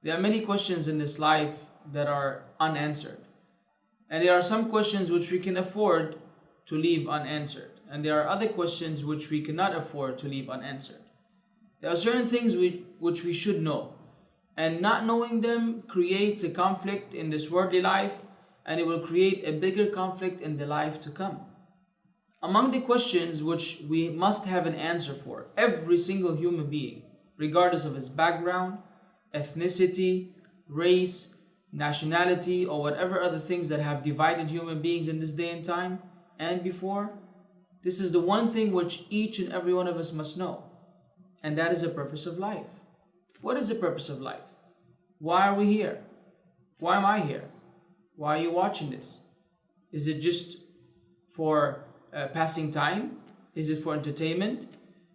There are many questions in this life that are unanswered. And there are some questions which we can afford to leave unanswered. And there are other questions which we cannot afford to leave unanswered. There are certain things which we should know. And not knowing them creates a conflict in this worldly life, and it will create a bigger conflict in the life to come. Among the questions which we must have an answer for, every single human being, regardless of his background, ethnicity, race, nationality, or whatever other things that have divided human beings in this day and time and before, this is the one thing which each and every one of us must know, and that is the purpose of life. What is the purpose of life? Why are we here? Why am I here? Why are you watching this? Is it just for passing time? Is it for entertainment?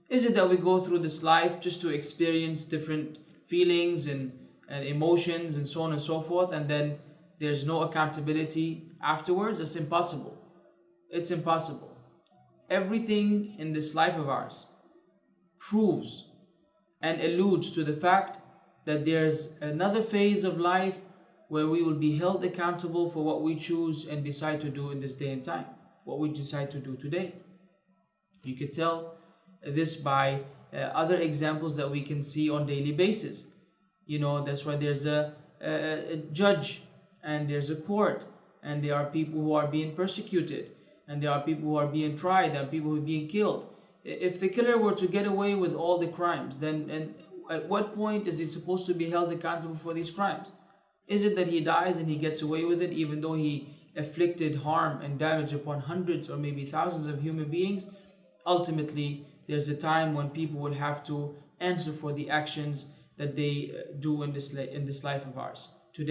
Is it that we go through this life just to experience different feelings and emotions and so on and so forth, and then there's no accountability afterwards? It's impossible. It's impossible. Everything in this life of ours proves and alludes to the fact that there's another phase of life where we will be held accountable for what we choose and decide to do in this day and time, what we decide to do today. You could tell this by other examples that we can see on daily basis. You know, that's why there's a judge and there's a court, and there are people who are being persecuted, and there are people who are being tried, and people who are being killed. If the killer were to get away with all the crimes, then at what point is he supposed to be held accountable for these crimes? Is it that he dies and he gets away with it even though he afflicted harm and damage upon hundreds or maybe thousands of human beings? Ultimately, there's a time when people will have to answer for the actions that they do in this life of ours.